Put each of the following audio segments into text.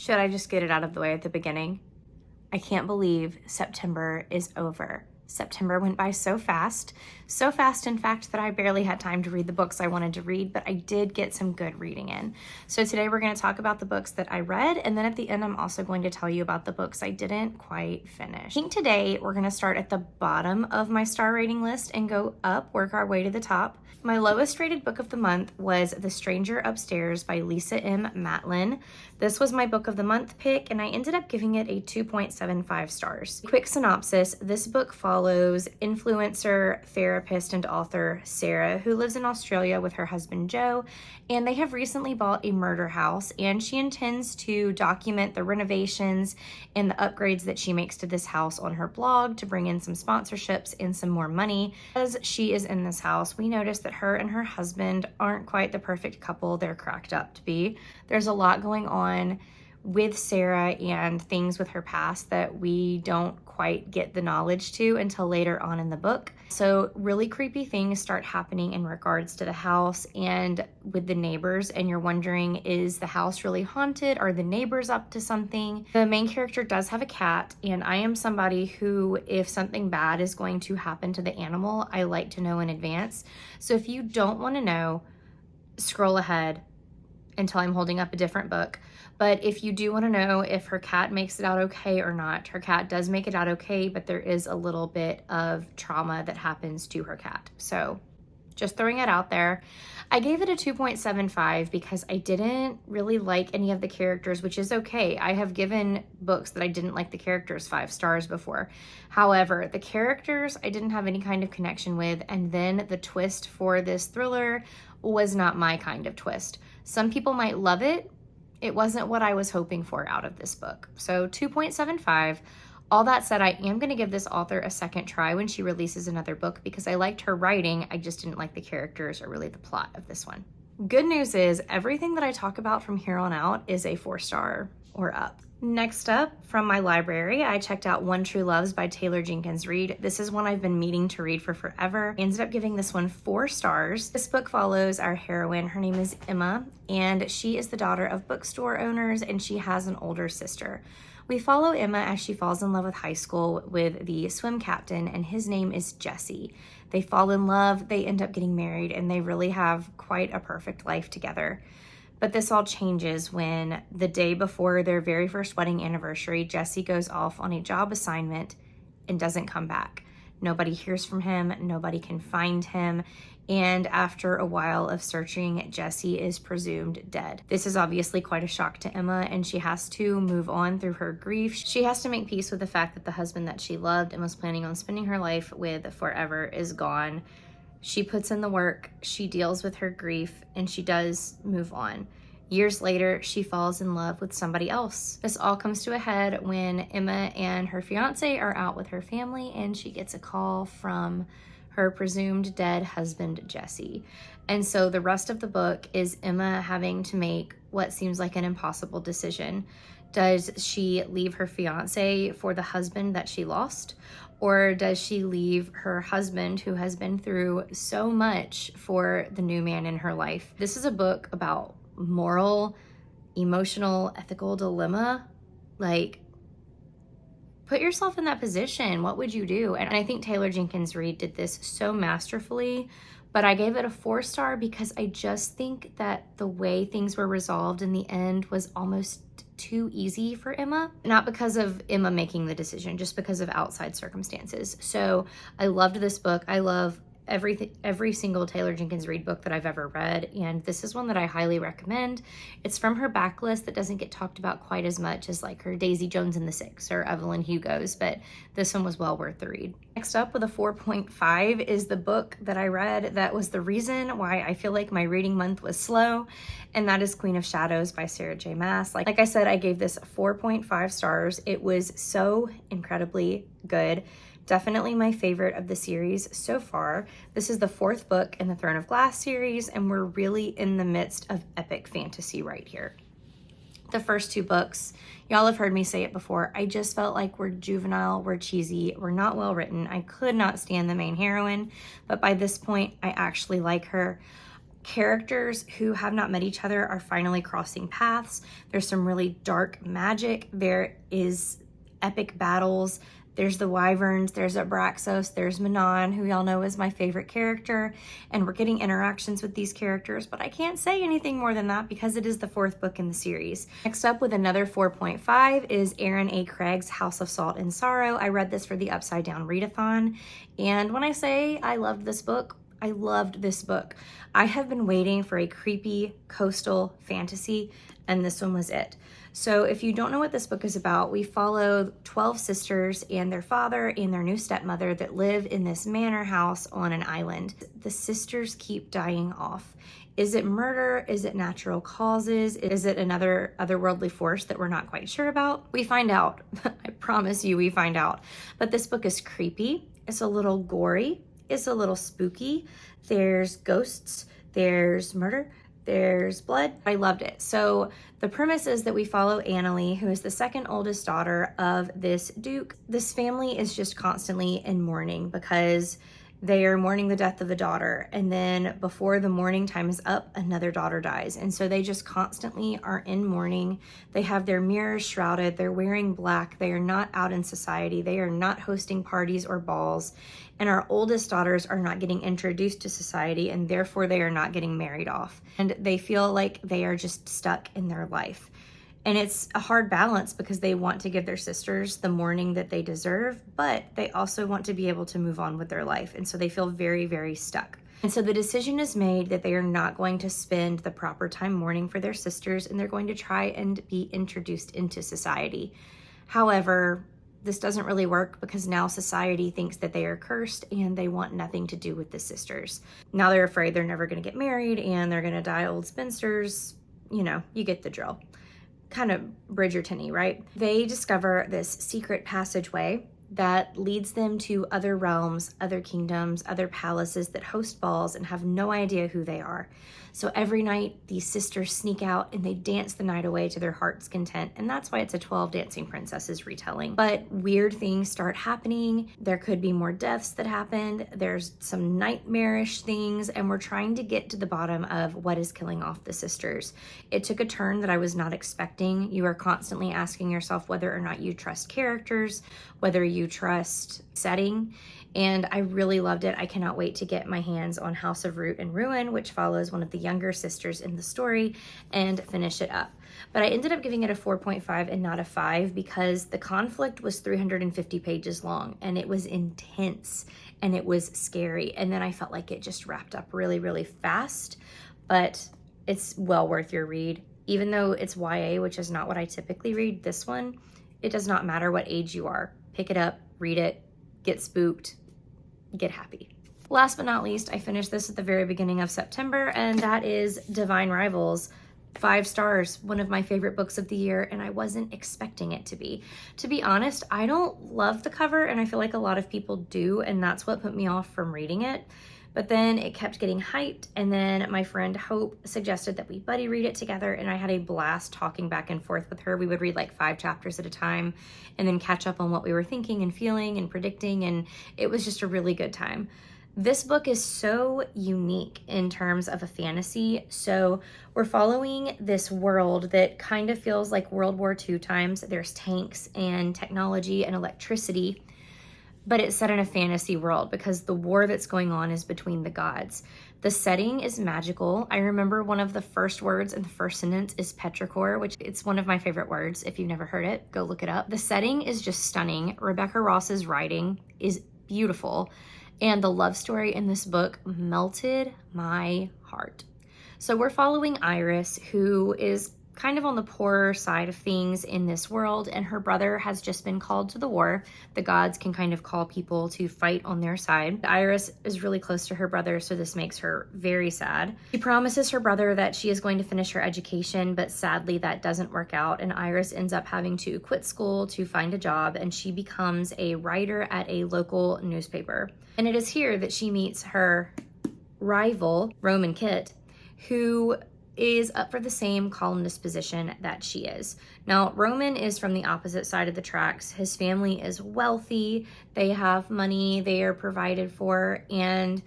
Should I just get it out of the way at the beginning? I can't believe September is over. September went by so fast, in fact, that I barely had time to read the books I wanted to read, but I did get some good reading in. So today we're going to talk about the books that I read, and then at the end I'm also going to tell you about the books I didn't quite finish. I think today we're going to start at the bottom of my star rating list and go up, work our way to the top. My lowest rated book of the month was The Stranger Upstairs by Lisa M. Matlin. This was my book of the month pick, and I ended up giving it a 2.75 stars. Quick synopsis, this book follows influencer, therapist, and author Sarah, who lives in Australia with her husband Joe, and they have recently bought a murder house, and she intends to document the renovations and the upgrades that she makes to this house on her blog to bring in some sponsorships and some more money. As she is in this house, we notice that her and her husband aren't quite the perfect couple they're cracked up to be. There's a lot going on with Sarah and things with her past that we don't quite get the knowledge to until later on in the book. So really creepy things start happening in regards to the house and with the neighbors, and you're wondering, is the house really haunted? Are the neighbors up to something? The main character does have a cat, and I am somebody who, if something bad is going to happen to the animal, I like to know in advance. So if you don't want to know, scroll ahead until I'm holding up a different book. But if you do want to know if her cat makes it out okay or not, her cat does make it out okay, but there is a little bit of trauma that happens to her cat. So just throwing it out there. I gave it a 2.75 because I didn't really like any of the characters, which is okay. I have given books that I didn't like the characters 5 stars before. However, the characters I didn't have any kind of connection with, and then the twist for this thriller was not my kind of twist. Some people might love it. It wasn't what I was hoping for out of this book. So 2.75. All that said, I am going to give this author a second try when she releases another book because I liked her writing. I just didn't like the characters or really the plot of this one. Good news is everything that I talk about from here on out is a 4-star or up. Next up, from my library, I checked out One True Loves by Taylor Jenkins Reid. This is one I've been meaning to read for forever. I ended up giving this one 4 stars. This book follows our heroine. Her name is Emma, and she is the daughter of bookstore owners, and she has an older sister. We follow Emma as she falls in love with high school with the swim captain, and his name is Jesse. They fall in love, they end up getting married, and they really have quite a perfect life together. But this all changes when the day before their very first wedding anniversary, Jesse goes off on a job assignment and doesn't come back. Nobody hears from him, nobody can find him, and after a while of searching, Jesse is presumed dead. This is obviously quite a shock to Emma, and she has to move on through her grief. She has to make peace with the fact that the husband that she loved and was planning on spending her life with forever is gone. She puts in the work, she deals with her grief, and she does move on. Years later, she falls in love with somebody else. This all comes to a head when Emma and her fiance are out with her family, and she gets a call from her presumed dead husband, Jesse. And so the rest of the book is Emma having to make what seems like an impossible decision. Does she leave her fiance for the husband that she lost? Or does she leave her husband, who has been through so much, for the new man in her life? This is a book about moral, emotional, ethical dilemma. Like, put yourself in that position. What would you do? And I think Taylor Jenkins Reid did this so masterfully, but I gave it a 4-star because I just think that the way things were resolved in the end was almost too easy for Emma. Not because of Emma making the decision, just because of outside circumstances. So I loved this book. I love every single Taylor Jenkins Reid book that I've ever read, and this is one that I highly recommend. It's from her backlist that doesn't get talked about quite as much as like her Daisy Jones and the Six or Evelyn Hugo's, but this one was well worth the read. Next up with a 4.5 is the book that I read that was the reason why I feel like my reading month was slow, and that is Queen of Shadows by Sarah J. Maas. Like I said, I gave this 4.5 stars. It was so incredibly good. Definitely my favorite of the series so far. This is the 4th book in the Throne of Glass series, and we're really in the midst of epic fantasy right here. The first 2 books, y'all have heard me say it before, I just felt like we're juvenile, we're cheesy, we're not well written. I could not stand the main heroine, but by this point, I actually like her. Characters who have not met each other are finally crossing paths. There's some really dark magic. There is epic battles. There's the Wyverns, there's Abraxos, there's Manon, who y'all know is my favorite character, and we're getting interactions with these characters, but I can't say anything more than that because it is the 4th book in the series. Next up with another 4.5 is Aaron A. Craig's House of Salt and Sorrow. I read this for the Upside Down Readathon, and when I say I loved this book, I loved this book. I have been waiting for a creepy coastal fantasy, and this one was it. So if you don't know what this book is about, we follow 12 sisters and their father and their new stepmother that live in this manor house on an island. The sisters keep dying off. Is it murder? Is it natural causes? Is it another otherworldly force that we're not quite sure about? We find out. I promise you we find out. But this book is creepy. It's a little gory. It's a little spooky. There's ghosts. There's murder. There's blood. I loved it. So the premise is that we follow Annalie, who is the second oldest daughter of this duke. This family is just constantly in mourning because they are mourning the death of the daughter. And then before the mourning time is up, another daughter dies. And so they just constantly are in mourning. They have their mirrors shrouded. They're wearing black. They are not out in society. They are not hosting parties or balls. And our oldest daughters are not getting introduced to society, and therefore they are not getting married off. And they feel like they are just stuck in their life. And it's a hard balance because they want to give their sisters the mourning that they deserve, but they also want to be able to move on with their life. And so they feel very, very stuck. And so the decision is made that they are not going to spend the proper time mourning for their sisters, and they're going to try and be introduced into society. However, this doesn't really work because now society thinks that they are cursed and they want nothing to do with the sisters. Now they're afraid they're never going to get married and they're going to die old spinsters. You know, you get the drill. Kind of Bridgerton-y, right? They discover this secret passageway that leads them to other realms, other kingdoms, other palaces that host balls and have no idea who they are. So every night, these sisters sneak out and they dance the night away to their heart's content. And that's why it's a 12 Dancing Princesses retelling. But weird things start happening. There could be more deaths that happened. There's some nightmarish things. And we're trying to get to the bottom of what is killing off the sisters. It took a turn that I was not expecting. You are constantly asking yourself whether or not you trust characters, whether you trust setting. And I really loved it. I cannot wait to get my hands on House of Root and Ruin, which follows one of the younger sisters in the story, and finish it up. But I ended up giving it a 4.5 and not a 5 because the conflict was 350 pages long and it was intense and it was scary. And then I felt like it just wrapped up really, really fast, but it's well worth your read. Even though it's YA, which is not what I typically read, this one, it does not matter what age you are. Pick it up, read it, get spooked, get happy. Last but not least, I finished this at the very beginning of September, and that is Divine Rivals. 5 stars, one of my favorite books of the year, and I wasn't expecting it to be. To be honest, I don't love the cover, and I feel like a lot of people do, and that's what put me off from reading it. But then it kept getting hyped, and then my friend Hope suggested that we buddy read it together, and I had a blast talking back and forth with her. We would read like 5 chapters at a time and then catch up on what we were thinking and feeling and predicting, and it was just a really good time. This book is so unique in terms of a fantasy. So we're following this world that kind of feels like World War II times. There's tanks and technology and electricity, but it's set in a fantasy world because the war that's going on is between the gods. The setting is magical. I remember one of the first words in the first sentence is petrichor, which it's one of my favorite words. If you've never heard it, go look it up. The setting is just stunning. Rebecca Ross's writing is beautiful, and the love story in this book melted my heart. So we're following Iris, who is kind of on the poorer side of things in this world, and her brother has just been called to the war. The gods can kind of call people to fight on their side. Iris is really close to her brother, so this makes her very sad. She promises her brother that she is going to finish her education, but sadly that doesn't work out, and Iris ends up having to quit school to find a job, and she becomes a writer at a local newspaper. And it is here that she meets her rival, Roman Kit, who is up for the same columnist position that she is. Now, Roman is from the opposite side of the tracks. His family is wealthy, they have money, they are provided for, and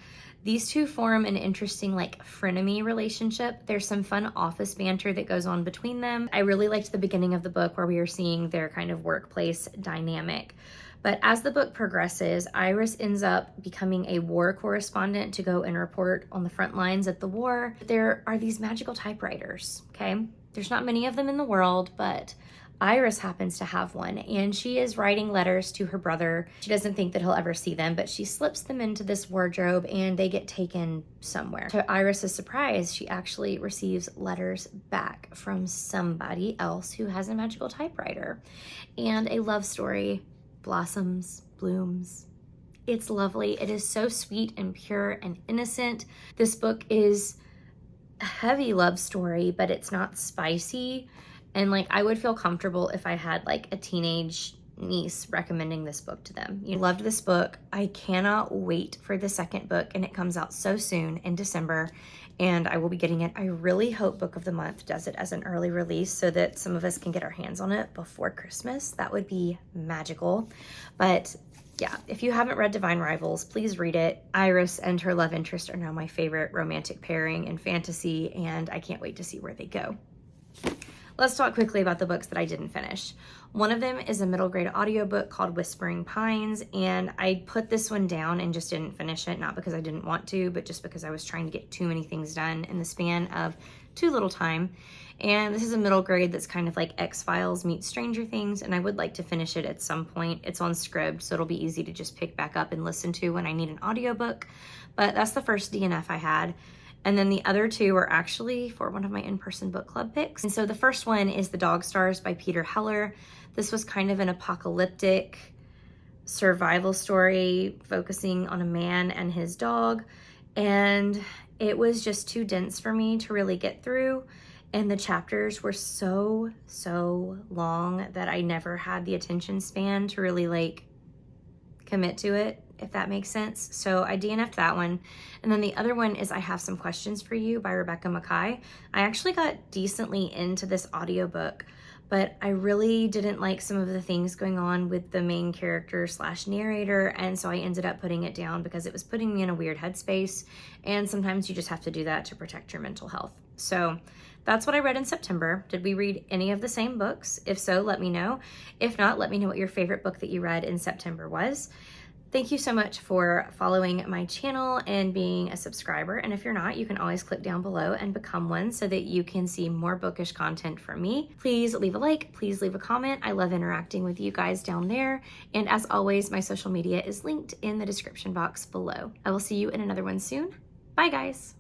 These two form an interesting like frenemy relationship. There's some fun office banter that goes on between them. I really liked the beginning of the book where we are seeing their kind of workplace dynamic. But as the book progresses, Iris ends up becoming a war correspondent to go and report on the front lines at the war. There are these magical typewriters, okay? There's not many of them in the world, but Iris happens to have one, and she is writing letters to her brother. She doesn't think that he'll ever see them, but she slips them into this wardrobe and they get taken somewhere. To Iris's surprise, she actually receives letters back from somebody else who has a magical typewriter. And a love story blossoms, blooms. It's lovely. It is so sweet and pure and innocent. This book is a heavy love story, but it's not spicy. And like, I would feel comfortable if I had like a teenage niece recommending this book to them. You loved this book. I cannot wait for the second book, and it comes out so soon in December, and I will be getting it. I really hope Book of the Month does it as an early release so that some of us can get our hands on it before Christmas. That would be magical. But yeah, if you haven't read Divine Rivals, please read it. Iris and her love interest are now my favorite romantic pairing in fantasy, and I can't wait to see where they go. Let's talk quickly about the books that I didn't finish. One of them is a middle grade audiobook called Whispering Pines, and I put this one down and just didn't finish it, not because I didn't want to, but just because I was trying to get too many things done in the span of too little time. And this is a middle grade that's kind of like X-Files meets Stranger Things, and I would like to finish it at some point. It's on Scribd, so it'll be easy to just pick back up and listen to when I need an audiobook. But that's the first DNF I had. And then the other two are actually for one of my in-person book club picks. And so the first one is The Dog Stars by Peter Heller. This was kind of an apocalyptic survival story focusing on a man and his dog. And it was just too dense for me to really get through. And the chapters were so long that I never had the attention span to really like commit to it, if that makes sense. So I DNF'd that one. And then the other one is I Have Some Questions for You by Rebecca Makkai. I actually got decently into this audiobook, but I really didn't like some of the things going on with the main character / narrator, and so I ended up putting it down because it was putting me in a weird headspace, and sometimes you just have to do that to protect your mental health. So that's what I read in September. Did we read any of the same books? If so, let me know. If not, let me know what your favorite book that you read in September was. Thank you so much for following my channel and being a subscriber. And if you're not, you can always click down below and become one so that you can see more bookish content from me. Please leave a like, please leave a comment. I love interacting with you guys down there. And as always, my social media is linked in the description box below. I will see you in another one soon. Bye guys.